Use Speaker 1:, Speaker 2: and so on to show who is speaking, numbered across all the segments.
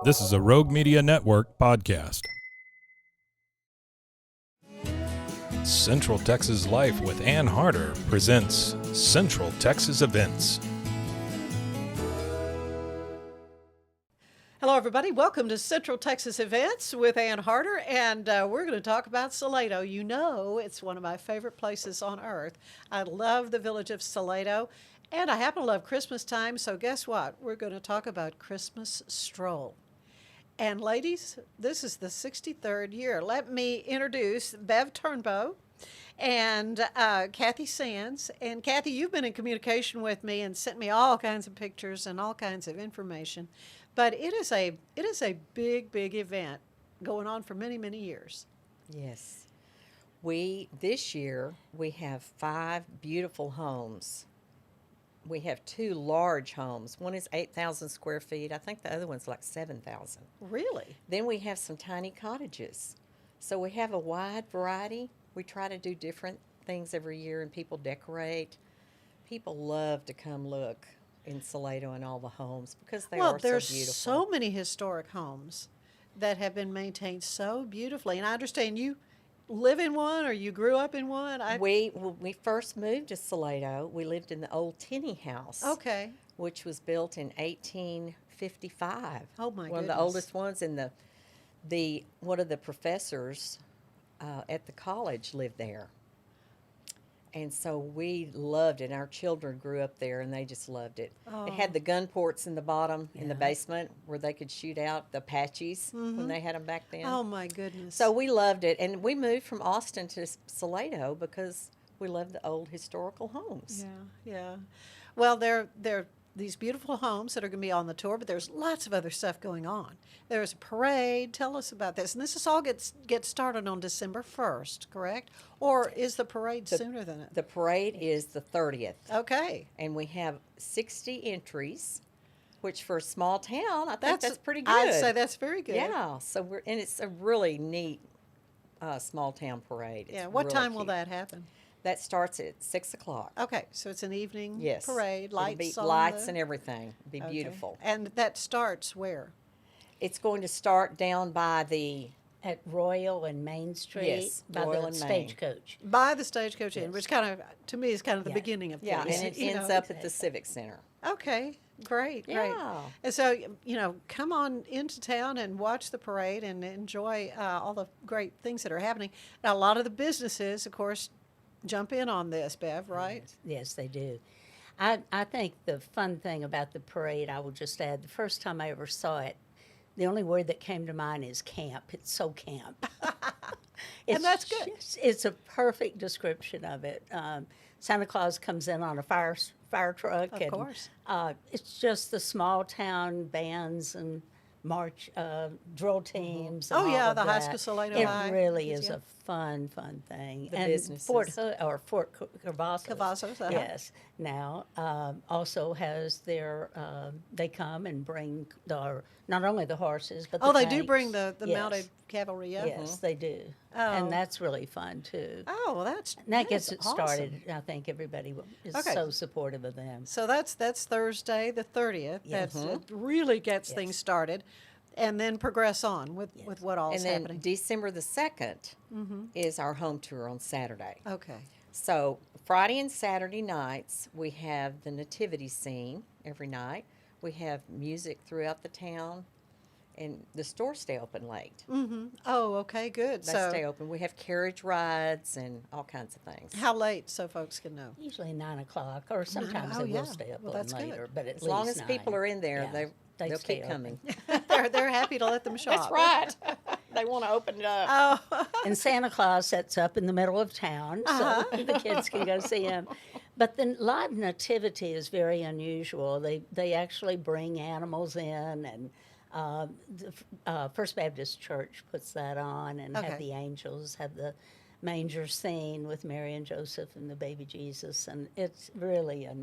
Speaker 1: This is a Rogue Media Network podcast. Central Texas Life with Ann Harder presents Central Texas Events.
Speaker 2: Hello, everybody. Welcome to Central Texas Events with Ann Harder, and we're going to talk about Salado. You know, it's one of my favorite places on earth. I love the village of Salado, and I happen to love Christmas time, so guess what? We're going to talk about Christmas Stroll. And ladies, this is the 63rd year. Let me introduce Bev Turnbow and Kathy Sands. And Kathy, you've been in communication with me and sent me all kinds of pictures and all kinds of information. But it is a big, big event going on for many, many years.
Speaker 3: Yes. This year, we have 5 beautiful homes. We have 2 large homes. One is 8,000 square feet. I think the other one's like 7,000.
Speaker 2: Really?
Speaker 3: Then we have some tiny cottages. So we have a wide variety. We try to do different things every year, and people decorate. People love to come look in Salado and all the homes because they are so beautiful.
Speaker 2: Well, there's so many historic homes that have been maintained so beautifully. And I understand you live in one or you grew up in one.
Speaker 3: When we first moved to Salado, we lived in the old Tinny house.
Speaker 2: Okay.
Speaker 3: Which was built in 1855.
Speaker 2: Oh, my
Speaker 3: One of the
Speaker 2: goodness.
Speaker 3: oldest ones, and one of the professors at the college lived there. And so we loved it. Our children grew up there, and they just loved it.
Speaker 2: Oh.
Speaker 3: It had the gun ports in the bottom, in the basement, where they could shoot out the Apaches when they had them back then.
Speaker 2: Oh, my goodness.
Speaker 3: So we loved it. And we moved from Austin to Salado because we loved the old historical homes.
Speaker 2: Yeah. Well, there are these beautiful homes that are going to be on the tour, but there's lots of other stuff going on. There's a parade. Tell us about this. And this is all gets started on December 1st, correct? Or is the parade sooner than it?
Speaker 3: The parade is the 30th.
Speaker 2: Okay.
Speaker 3: And we have 60 entries, which for a small town, I think that's pretty good.
Speaker 2: I'd say that's very good.
Speaker 3: Yeah. So it's a really neat small town parade.
Speaker 2: Yeah.
Speaker 3: It's
Speaker 2: What
Speaker 3: really
Speaker 2: time will
Speaker 3: cute.
Speaker 2: that happen?
Speaker 3: That starts at 6 o'clock.
Speaker 2: Okay, so it's an evening
Speaker 3: Yes.
Speaker 2: parade,
Speaker 3: It'll be
Speaker 2: lights on
Speaker 3: lights
Speaker 2: the-
Speaker 3: and everything. It'll be
Speaker 2: Okay.
Speaker 3: beautiful.
Speaker 2: And that starts where?
Speaker 3: It's going to start down by the
Speaker 4: At Royal and Main Street
Speaker 3: Yes,
Speaker 4: by
Speaker 3: Royal
Speaker 4: the
Speaker 3: and Main.
Speaker 4: stagecoach.
Speaker 2: By the Stagecoach Inn,
Speaker 4: Yes.
Speaker 2: which kind of, to me, is kind of the
Speaker 4: Yeah.
Speaker 2: beginning of
Speaker 3: and
Speaker 2: things.
Speaker 3: it
Speaker 2: you
Speaker 3: ends
Speaker 2: know.
Speaker 3: up at the Civic Center.
Speaker 2: Okay, great.
Speaker 3: Yeah.
Speaker 2: And so, come on into town and watch the parade and enjoy all the great things that are happening. Now, a lot of the businesses, of course, jump in on this, Bev, right?
Speaker 4: Yes, they do. I think the fun thing about the parade, I will just add, the first time I ever saw it, the only word that came to mind is camp. It's so camp.
Speaker 2: And that's good.
Speaker 4: It's a perfect description of it. Santa Claus comes in on a fire truck.
Speaker 2: Of course.
Speaker 4: It's just the small town bands and march drill teams. And
Speaker 2: Oh, yeah,
Speaker 4: all of
Speaker 2: the high
Speaker 4: that.
Speaker 2: school Salado
Speaker 4: It
Speaker 2: High.
Speaker 4: really is
Speaker 2: Yeah.
Speaker 4: a fun thing.
Speaker 3: The
Speaker 4: and
Speaker 3: businesses.
Speaker 4: Fort Cavazos.
Speaker 2: Cavazos, uh-huh.
Speaker 4: Yes. Now also has their. They come and bring not only the horses but
Speaker 2: Oh,
Speaker 4: the
Speaker 2: they do
Speaker 4: tanks.
Speaker 2: bring the
Speaker 4: Yes.
Speaker 2: mounted cavalry, yeah?
Speaker 4: Yes, they do.
Speaker 2: Oh.
Speaker 4: And that's really fun too.
Speaker 2: Oh, well, that's
Speaker 4: And that gets it
Speaker 2: awesome.
Speaker 4: started. I think everybody is
Speaker 2: Okay.
Speaker 4: so supportive of them.
Speaker 2: So that's Thursday, the 30th.
Speaker 4: Yes.
Speaker 2: It really gets
Speaker 4: Yes.
Speaker 2: things started, and then progress on with what all is
Speaker 3: And then
Speaker 2: happening.
Speaker 3: December the 2nd is our home tour on Saturday.
Speaker 2: Okay.
Speaker 3: So Friday and Saturday nights, we have the nativity scene every night. We have music throughout the town, and the stores stay open late.
Speaker 2: Oh, okay, good.
Speaker 3: They
Speaker 2: So
Speaker 3: stay open. We have carriage rides and all kinds of things.
Speaker 2: how late so folks can know?
Speaker 4: Usually 9 o'clock, or sometimes
Speaker 2: Oh,
Speaker 4: they
Speaker 2: yeah.
Speaker 4: will stay up
Speaker 2: Well,
Speaker 4: a
Speaker 2: that's
Speaker 4: little
Speaker 2: good.
Speaker 4: later. But at
Speaker 3: As long
Speaker 4: least
Speaker 3: as people
Speaker 4: 9.
Speaker 3: are in there,
Speaker 4: Yeah,
Speaker 3: they'll
Speaker 4: stay
Speaker 3: keep
Speaker 4: open.
Speaker 3: coming.
Speaker 2: they're happy to let them shop.
Speaker 3: That's right. They want to open it up.
Speaker 2: Oh,
Speaker 4: And Santa Claus sets up in the middle of town, so the kids can go see him. But the live nativity is very unusual. They actually bring animals in, and the First Baptist Church puts that on, and
Speaker 2: Okay.
Speaker 4: have the angels have the manger scene with Mary and Joseph and the baby Jesus, and it's really a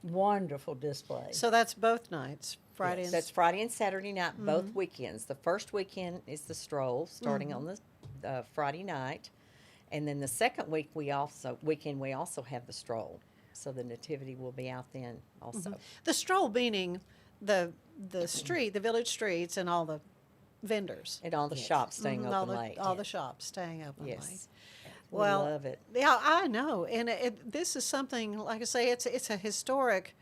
Speaker 4: wonderful display.
Speaker 2: so that's both nights, Friday and
Speaker 3: That's Friday and Saturday night, both weekends. The first weekend is the stroll, starting on the Friday night, and then the second weekend we also have the stroll. So the nativity will be out then also.
Speaker 2: the stroll meaning the the street, the village streets, and all the vendors.
Speaker 3: And all the shops staying
Speaker 2: All
Speaker 3: open
Speaker 2: the
Speaker 3: late.
Speaker 2: all the shops staying open late.
Speaker 3: Yes.
Speaker 2: Well,
Speaker 3: We love it.
Speaker 2: Yeah, I know, and this is something, like I say, it's a historic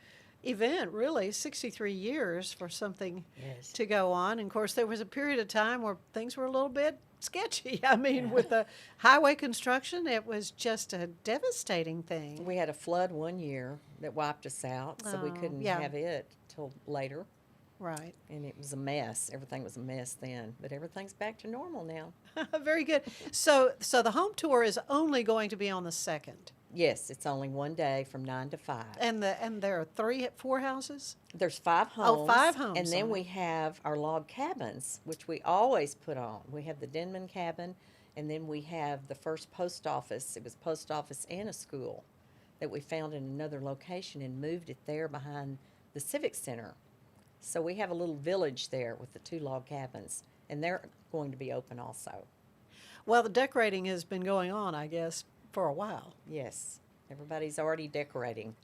Speaker 2: event, really. 63 years for something
Speaker 4: Yes.
Speaker 2: to go on. And of course, there was a period of time where things were a little bit sketchy. I mean, with the highway construction, it was just a devastating thing.
Speaker 3: We had a flood one year that wiped us out, so we
Speaker 2: Oh,
Speaker 3: couldn't
Speaker 2: yeah.
Speaker 3: have it till later.
Speaker 2: Right.
Speaker 3: And it was a mess. Everything was a mess then, but everything's back to normal now.
Speaker 2: Very good. So the home tour is only going to be on the 2nd.
Speaker 3: Yes, it's only one day from 9 to 5.
Speaker 2: And there are 4 houses?
Speaker 3: There's 5 homes.
Speaker 2: Oh, 5 homes
Speaker 3: And then
Speaker 2: on
Speaker 3: we
Speaker 2: it.
Speaker 3: have our log cabins, which we always put on. We have the Denman cabin, and then we have the first post office. It was post office and a school that we found in another location and moved it there behind the Civic Center. So we have a little village there with the 2 log cabins, and they're going to be open also.
Speaker 2: Well, the decorating has been going on, I guess, for a while.
Speaker 3: Yes, everybody's already decorating.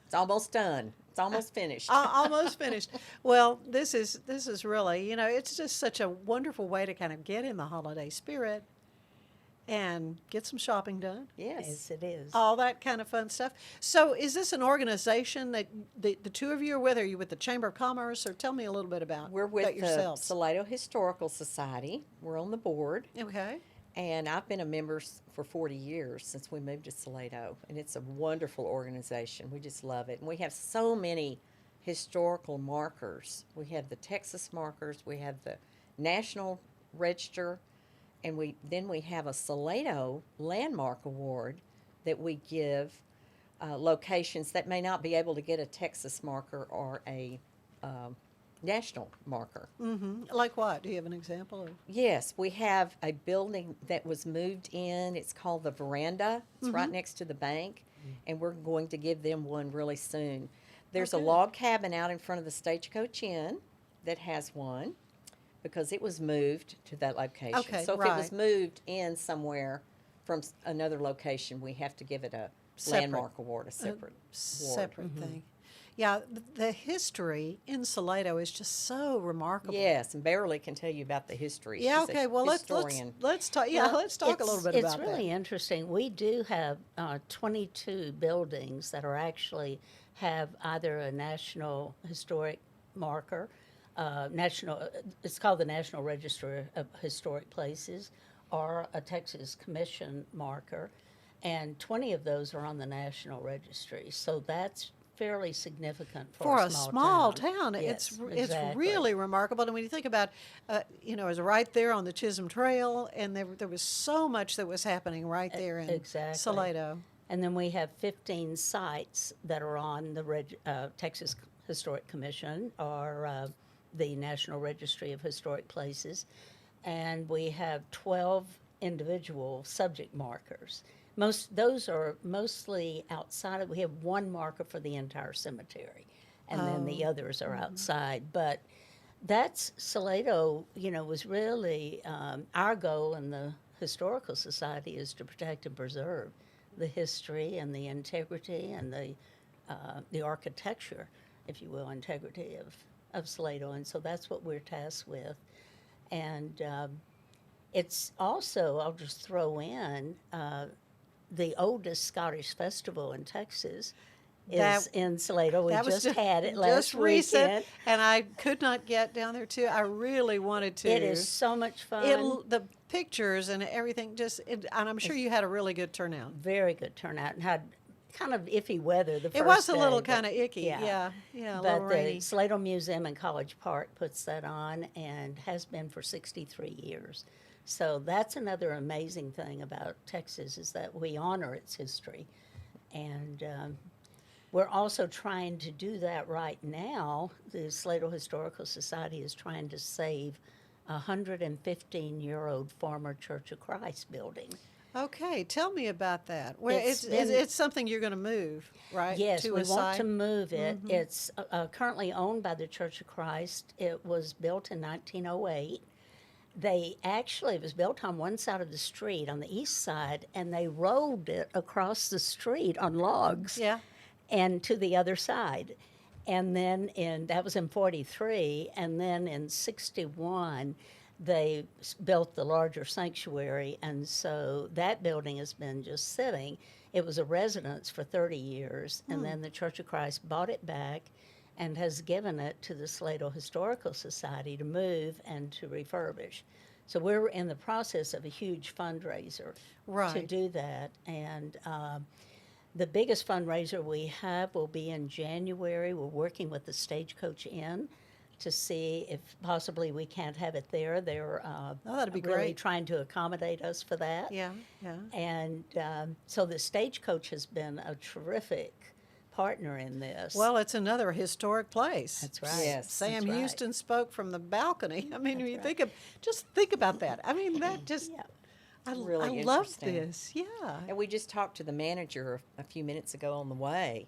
Speaker 3: It's almost done. It's almost finished.
Speaker 2: Almost finished. Well, this is really, it's just such a wonderful way to kind of get in the holiday spirit and get some shopping done.
Speaker 3: Yes.
Speaker 4: Yes, it is.
Speaker 2: All that kind of fun stuff. So, is this an organization that the 2 of you are with? Are you with the Chamber of Commerce, or tell me a little bit about
Speaker 3: We're with
Speaker 2: that
Speaker 3: the
Speaker 2: yourselves?
Speaker 3: Salado Historical Society. We're on the board.
Speaker 2: Okay.
Speaker 3: And I've been a member for 40 years since we moved to Salado, and it's a wonderful organization. We just love it. And we have so many historical markers. We have the Texas markers, we have the National Register, and then we have a Salado Landmark Award that we give locations that may not be able to get a Texas marker or a national marker.
Speaker 2: Like what? Do you have an example of?
Speaker 3: Yes, we have a building that was moved in. It's called the Veranda. It's right next to the bank, and we're going to give them one really soon. There's a
Speaker 2: Okay.
Speaker 3: log cabin out in front of the Stagecoach Inn that has one because it was moved to that location.
Speaker 2: Okay,
Speaker 3: so if it was
Speaker 2: right.
Speaker 3: moved in somewhere from another location, we have to give it a
Speaker 2: Separate.
Speaker 3: landmark award, a separate award.
Speaker 2: Separate thing. Yeah, the history in Salado is just so remarkable.
Speaker 3: Yes, and Beverly can tell you about the history.
Speaker 2: Yeah.
Speaker 3: She's a
Speaker 2: Okay. Well,
Speaker 3: historian.
Speaker 2: let's talk. Yeah,
Speaker 4: Well,
Speaker 2: let's talk a little bit
Speaker 4: it's
Speaker 2: about
Speaker 4: really
Speaker 2: that.
Speaker 4: interesting. We do have 22 buildings that are actually have either a national historic marker, it's called the National Register of Historic Places, or a Texas Commission marker, and 20 of those are on the National Registry. So that's fairly significant
Speaker 2: For
Speaker 4: a
Speaker 2: a small town,
Speaker 4: Yes,
Speaker 2: it's
Speaker 4: exactly.
Speaker 2: really remarkable. And when you think about, it was right there on the Chisholm Trail, and there was so much that was happening right there in
Speaker 4: exactly.
Speaker 2: Salado.
Speaker 4: And then we have 15 sites that are on the Texas Historic Commission or the National Registry of Historic Places. And we have 12 individual subject markers. Those are mostly outside of, we have one marker for the entire cemetery, and then the others are outside. But that's, Salado, was really, our goal in the Historical Society is to protect and preserve the history and the integrity and the architecture, if you will, integrity of Salado. And so that's what we're tasked with. And it's also, I'll just throw in, the oldest Scottish festival in Texas is
Speaker 2: That-
Speaker 4: in Salado. We
Speaker 2: That was
Speaker 4: just had it last
Speaker 2: just recent,
Speaker 4: weekend.
Speaker 2: and I could not get down there too. I really wanted to.
Speaker 4: It is so much fun.
Speaker 2: The pictures and everything and I'm sure you had a really good turnout.
Speaker 4: Very good turnout, and had kind of iffy weather the first
Speaker 2: It was a
Speaker 4: day,
Speaker 2: little
Speaker 4: but-
Speaker 2: kind of icky. Yeah, a little
Speaker 4: But
Speaker 2: rainy.
Speaker 4: the Salado Museum in College Park puts that on and has been for 63 years. So that's another amazing thing about Texas is that we honor its history. And we're also trying to do that right now. The Salado Historical Society is trying to save a 115-year-old former Church of Christ building.
Speaker 2: Okay, tell me about that. Well,
Speaker 4: It's
Speaker 2: it's something you're going to move, right?
Speaker 4: Yes,
Speaker 2: to
Speaker 4: we
Speaker 2: a
Speaker 4: want
Speaker 2: site?
Speaker 4: to move it. It's currently owned by the Church of Christ. It was built in 1908. It was built on one side of the street, on the east side, and they rolled it across the street on logs
Speaker 2: Yeah.
Speaker 4: and to the other side. And then that was in 43, and then in 61, they built the larger sanctuary, and so that building has been just sitting. It was a residence for 30 years, and then the Church of Christ bought it back and has given it to the Salado Historical Society to move and to refurbish. So we're in the process of a huge fundraiser to
Speaker 2: Right.
Speaker 4: do that, and the biggest fundraiser we have will be in January. We're working with the Stagecoach Inn to see if possibly we can't have it there. They're
Speaker 2: that'd be
Speaker 4: really
Speaker 2: great.
Speaker 4: trying to accommodate us for that.
Speaker 2: Yeah, yeah.
Speaker 4: And so the Stagecoach has been a terrific partner in this.
Speaker 2: Well, it's another historic place.
Speaker 4: That's right.
Speaker 3: Yes,
Speaker 2: Sam
Speaker 4: that's right.
Speaker 2: Houston spoke from the balcony. I mean, when you
Speaker 4: right.
Speaker 2: just think about that. I mean, that just,
Speaker 4: Yeah.
Speaker 3: Really
Speaker 2: I love
Speaker 3: interesting.
Speaker 2: this. Yeah.
Speaker 3: And we just talked to the manager a few minutes ago on the way,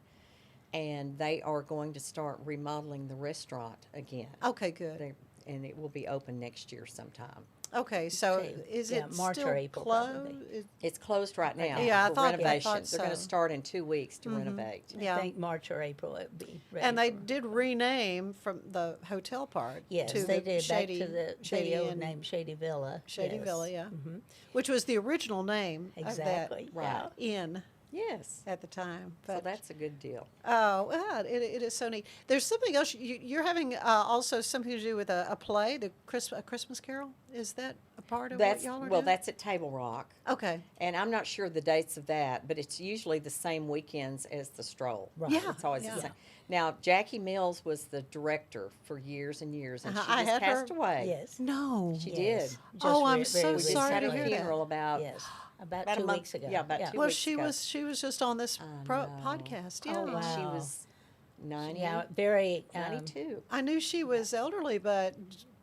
Speaker 3: and they are going to start remodeling the restaurant again.
Speaker 2: Okay, good.
Speaker 3: And it will be open next year sometime.
Speaker 2: Okay, so
Speaker 4: Okay.
Speaker 2: is
Speaker 4: Yeah,
Speaker 2: it
Speaker 4: March or
Speaker 2: still
Speaker 4: April, probably.
Speaker 2: closed?
Speaker 3: It's closed right now
Speaker 2: Yeah, I
Speaker 3: for
Speaker 2: thought
Speaker 3: renovation. They're going to
Speaker 2: so.
Speaker 3: start in 2 weeks to renovate.
Speaker 2: Yeah.
Speaker 4: I think March or April it would be ready.
Speaker 2: And they
Speaker 4: for-
Speaker 2: did rename from the hotel part
Speaker 4: Yes,
Speaker 2: to
Speaker 4: they
Speaker 2: the
Speaker 4: did,
Speaker 2: Shady,
Speaker 4: back to the
Speaker 2: Shady
Speaker 4: old
Speaker 2: Inn-
Speaker 4: name, Shady Villa.
Speaker 2: Shady
Speaker 4: yes.
Speaker 2: Villa, yeah,
Speaker 4: Mhm.
Speaker 2: which was the original name
Speaker 4: Exactly.
Speaker 2: of
Speaker 3: Right.
Speaker 4: yeah.
Speaker 2: that inn
Speaker 3: Yes.
Speaker 2: at the time.
Speaker 3: So
Speaker 2: But
Speaker 3: that's a good deal.
Speaker 2: oh, yeah, it is so neat. There's something else you're having also something to do with a play, a Christmas Carol. Is that a part of
Speaker 3: That's
Speaker 2: what y'all are
Speaker 3: well,
Speaker 2: doing?
Speaker 3: that's at Table Rock,
Speaker 2: Okay.
Speaker 3: and I'm not sure the dates of that, but it's usually the same weekends as the stroll.
Speaker 4: Right.
Speaker 2: Yeah,
Speaker 3: It's always
Speaker 2: yeah.
Speaker 3: the same. Now, Jackie Mills was the director for years and years, and
Speaker 2: I
Speaker 3: she just
Speaker 2: had her-
Speaker 3: passed away.
Speaker 4: Yes.
Speaker 2: No.
Speaker 3: She
Speaker 4: Yes.
Speaker 3: did.
Speaker 4: Just
Speaker 2: Oh, I'm
Speaker 4: very
Speaker 2: so
Speaker 3: We just
Speaker 2: sorry
Speaker 3: had
Speaker 2: to
Speaker 3: her
Speaker 2: hear that.
Speaker 3: funeral about
Speaker 4: Yes. About
Speaker 3: about a
Speaker 4: 2
Speaker 3: month-
Speaker 4: weeks ago.
Speaker 3: yeah, about 2
Speaker 2: Well,
Speaker 3: weeks
Speaker 2: she
Speaker 3: ago.
Speaker 2: was just on this
Speaker 3: I know.
Speaker 2: podcast. Yeah.
Speaker 4: Oh,
Speaker 3: and she
Speaker 4: wow.
Speaker 3: was 90,
Speaker 4: Yeah, very
Speaker 3: 92.
Speaker 2: I knew she was elderly, but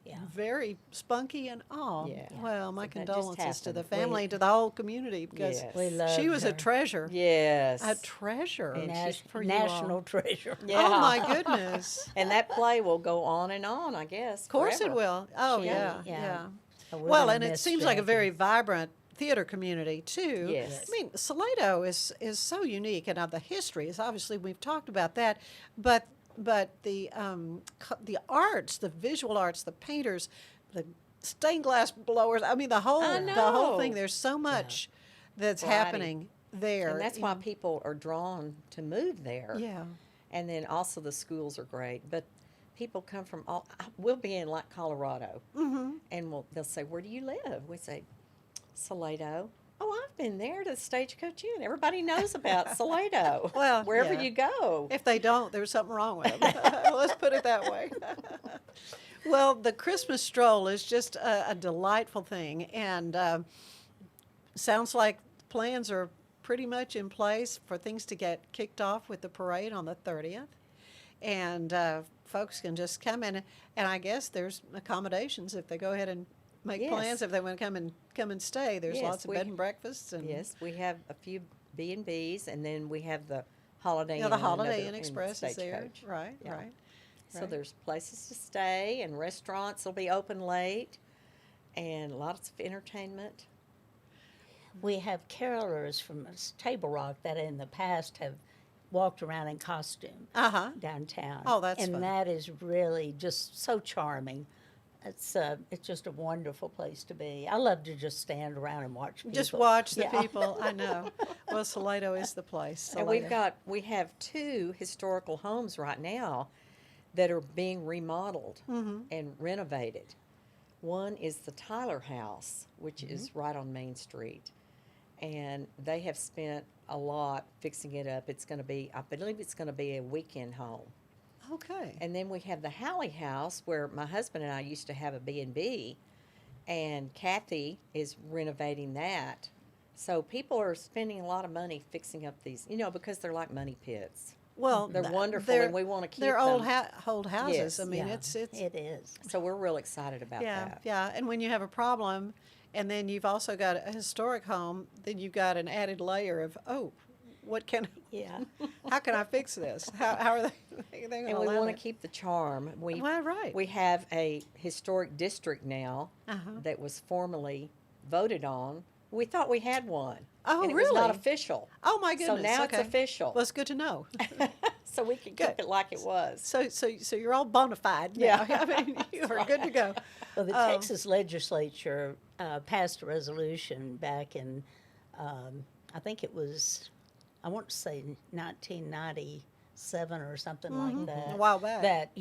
Speaker 4: Yeah.
Speaker 2: very spunky and all.
Speaker 3: Yeah.
Speaker 2: Well, my
Speaker 3: So that just
Speaker 2: condolences to the
Speaker 3: happened.
Speaker 2: family and to the whole community because
Speaker 3: Yes.
Speaker 4: We love
Speaker 2: she was a
Speaker 4: her.
Speaker 2: treasure.
Speaker 3: Yes.
Speaker 2: A treasure
Speaker 3: And
Speaker 4: Nas-
Speaker 2: for you
Speaker 4: national
Speaker 2: all.
Speaker 4: treasure.
Speaker 3: Yeah.
Speaker 2: Oh my goodness!
Speaker 3: And that play will go on and on, I guess.
Speaker 2: Of course it
Speaker 3: forever.
Speaker 2: will. Oh
Speaker 3: She-
Speaker 2: yeah,
Speaker 4: Yeah.
Speaker 2: yeah.
Speaker 4: So we're
Speaker 2: Well,
Speaker 4: gonna
Speaker 2: and it
Speaker 4: miss
Speaker 2: seems like a
Speaker 4: Jackie.
Speaker 2: very vibrant theater community too.
Speaker 3: Yes.
Speaker 2: I mean, Salado is so unique, and the history is obviously we've talked about that, but the arts, the visual arts, the painters, the stained glass blowers. I mean, the whole
Speaker 3: know.
Speaker 2: thing. There's so much that's
Speaker 3: Variety.
Speaker 2: happening there,
Speaker 3: And that's why people are drawn to move there.
Speaker 2: Yeah.
Speaker 3: And then also the schools are great. But people come from all, we'll be in like Colorado.
Speaker 2: Mm-hmm.
Speaker 3: And they'll say, "Where do you live?" We say, "Salado." "Oh, I've been there to the Stagecoach Inn." Everybody knows about Salado.
Speaker 2: Well,
Speaker 3: wherever
Speaker 2: yeah.
Speaker 3: you go.
Speaker 2: If they don't, there's something wrong with them. Let's put it that way. Well, the Christmas stroll is just a delightful thing, and sounds like plans are pretty much in place for things to get kicked off with the parade on the 30th. And folks can just come in, and I guess there's accommodations if they go ahead and make
Speaker 3: Yes.
Speaker 2: plans. If they want to come and stay, there's
Speaker 3: Yes,
Speaker 2: lots of
Speaker 3: we-
Speaker 2: bed and breakfasts. And
Speaker 3: Yes, we have a few B&Bs, and then we have the Holiday
Speaker 2: yeah,
Speaker 3: Inn.
Speaker 2: the
Speaker 3: and
Speaker 2: Holiday
Speaker 3: another-
Speaker 2: Inn
Speaker 3: and
Speaker 2: Express is there.
Speaker 3: Stagecoach.
Speaker 2: Right,
Speaker 3: Yeah.
Speaker 2: right.
Speaker 3: So
Speaker 2: Right.
Speaker 3: there's places to stay, and restaurants will be open late, and lots of entertainment.
Speaker 4: We have carolers from Table Rock that in the past have walked around in costume
Speaker 2: Uh-huh.
Speaker 4: downtown.
Speaker 2: Oh, that's
Speaker 4: and
Speaker 2: fun.
Speaker 4: that is really just so charming. It's just a wonderful place to be. I love to just stand around and watch people.
Speaker 2: Just watch the
Speaker 4: Yeah.
Speaker 2: people. I know. Well, Salado is the place.
Speaker 3: And
Speaker 2: Salado.
Speaker 3: we have 2 historical homes right now that are being remodeled
Speaker 2: Mm-hmm.
Speaker 3: and renovated. One is the Tyler House, which is right on Main Street. And they have spent a lot fixing it up. It's going to be, I believe it's going to be a weekend home.
Speaker 2: Okay.
Speaker 3: And then we have the Halley House, where my husband and I used to have a B&B, and Kathy is renovating that. So people are spending a lot of money fixing up these, because they're like money pits.
Speaker 2: Well,
Speaker 3: They're wonderful,
Speaker 2: they're-
Speaker 3: and we want to keep
Speaker 2: They're
Speaker 3: them.
Speaker 2: old houses.
Speaker 3: Yes.
Speaker 2: I mean,
Speaker 4: Yeah,
Speaker 2: it's
Speaker 4: it is.
Speaker 3: So we're real excited about
Speaker 2: yeah,
Speaker 3: that.
Speaker 2: yeah. And when you have a problem, and then you've also got a historic home, then you've got an added layer of what can
Speaker 4: Yeah.
Speaker 2: how can I fix this? How are they? They're gonna
Speaker 3: And we
Speaker 2: allow
Speaker 3: want to
Speaker 2: it?
Speaker 3: keep the charm.
Speaker 2: Well, right.
Speaker 3: We have a historic district now
Speaker 2: Uh-huh.
Speaker 3: that was formally voted on. We thought we had one.
Speaker 2: Oh,
Speaker 3: and it was not
Speaker 2: really?
Speaker 3: official.
Speaker 2: Oh my goodness.
Speaker 3: So now
Speaker 2: okay.
Speaker 3: it's official.
Speaker 2: Well, it's good to know.
Speaker 3: so we could cook it like it was.
Speaker 2: So you're all bona fide now. I mean, you are good to go.
Speaker 4: Well, the Texas legislature passed a resolution back in, I think it was, I want to say 1997 or something like that.
Speaker 2: A while back.
Speaker 4: That,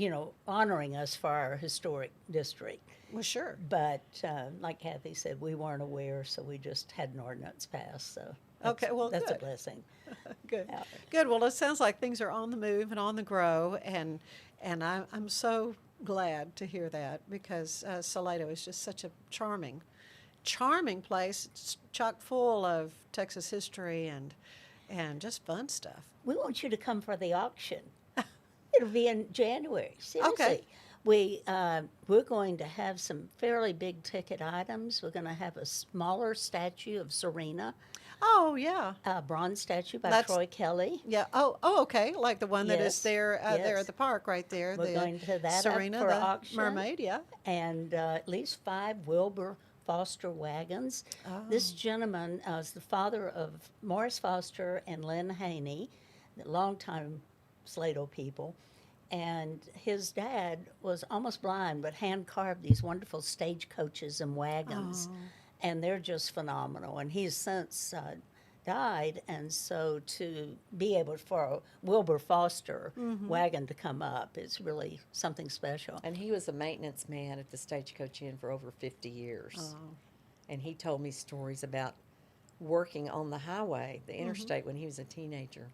Speaker 4: honoring us for our historic district.
Speaker 2: Well, sure.
Speaker 4: But like Kathy said, we weren't aware, so we just had an ordinance passed. So
Speaker 2: Okay, well,
Speaker 4: that's
Speaker 2: good.
Speaker 4: a blessing.
Speaker 2: Good.
Speaker 4: Yeah.
Speaker 2: Good. Well, it sounds like things are on the move and on the grow, and I'm so glad to hear that because Salado is just such a charming place. It's chock full of Texas history and just fun stuff.
Speaker 4: We want you to come for the auction. It'll be in January. Seriously.
Speaker 2: Okay.
Speaker 4: We're going to have some fairly big ticket items. We're going to have a smaller statue of Serena,
Speaker 2: Oh yeah.
Speaker 4: a bronze statue by
Speaker 2: That's-
Speaker 4: Troy Kelly.
Speaker 2: Yeah. Oh, okay. Like the one that is
Speaker 4: Yes,
Speaker 2: there there
Speaker 4: yes.
Speaker 2: at the park right there.
Speaker 4: We're
Speaker 2: the
Speaker 4: going to that up
Speaker 2: Serena,
Speaker 4: for
Speaker 2: the
Speaker 4: auction.
Speaker 2: mermaid. Yeah.
Speaker 4: And at least 5 Wilbur Foster wagons. This gentleman is the father of Morris Foster and Lynn Haney, the longtime Salado people. And his dad was almost blind, but hand carved these wonderful stagecoaches and wagons. And they're just phenomenal. And he's since died, and so to be able for a Wilbur Foster wagon to come up is really something special.
Speaker 3: And he was a maintenance man at the Stagecoach Inn for over 50 years. And he told me stories about working on the highway, the interstate, when he was a teenager.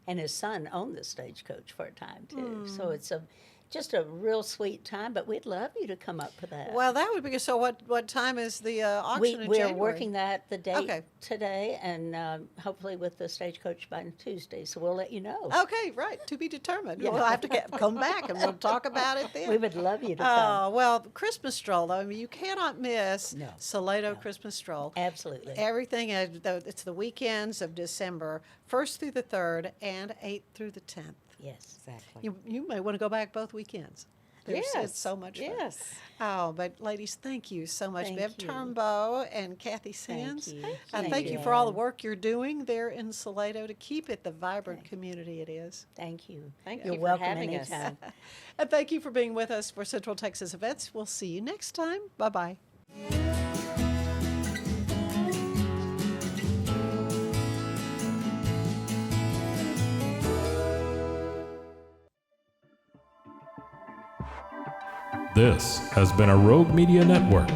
Speaker 4: And his son owned the stagecoach for a time too. So it's just a real sweet time. But we'd love you to come up for that.
Speaker 2: Well, that would be so. What time is the auction in
Speaker 4: We're
Speaker 2: January?
Speaker 4: working that the date
Speaker 2: Okay.
Speaker 4: today, and hopefully with the stagecoach by Tuesday. So we'll let you know.
Speaker 2: Okay, right. To be determined. We'll have to come back and we'll talk about it then.
Speaker 4: We would love you to
Speaker 2: Oh,
Speaker 4: come.
Speaker 2: well, the Christmas stroll, though. I mean, you cannot miss
Speaker 4: No,
Speaker 2: Salado Christmas stroll.
Speaker 4: Absolutely.
Speaker 2: Everything, it's the weekends of December, 1st through the 3rd and 8th through the 10th.
Speaker 4: Yes.
Speaker 3: Exactly.
Speaker 2: You may want to go back both weekends. It's so much fun.
Speaker 3: Yes.
Speaker 2: Oh, but ladies, thank you so much.
Speaker 4: Thank
Speaker 2: Bev
Speaker 4: you.
Speaker 2: Turnbow and Kathy Sands.
Speaker 4: you.
Speaker 2: Thank you for all the work you're doing there in Salado to keep it the vibrant community it is.
Speaker 4: Thank you.
Speaker 3: Thank
Speaker 4: You're
Speaker 3: you for
Speaker 4: welcome
Speaker 3: having us.
Speaker 4: anytime.
Speaker 2: And thank you for being with us for Central Texas Events. We'll see you next time. Bye-bye.
Speaker 1: This has been a Rogue Media Network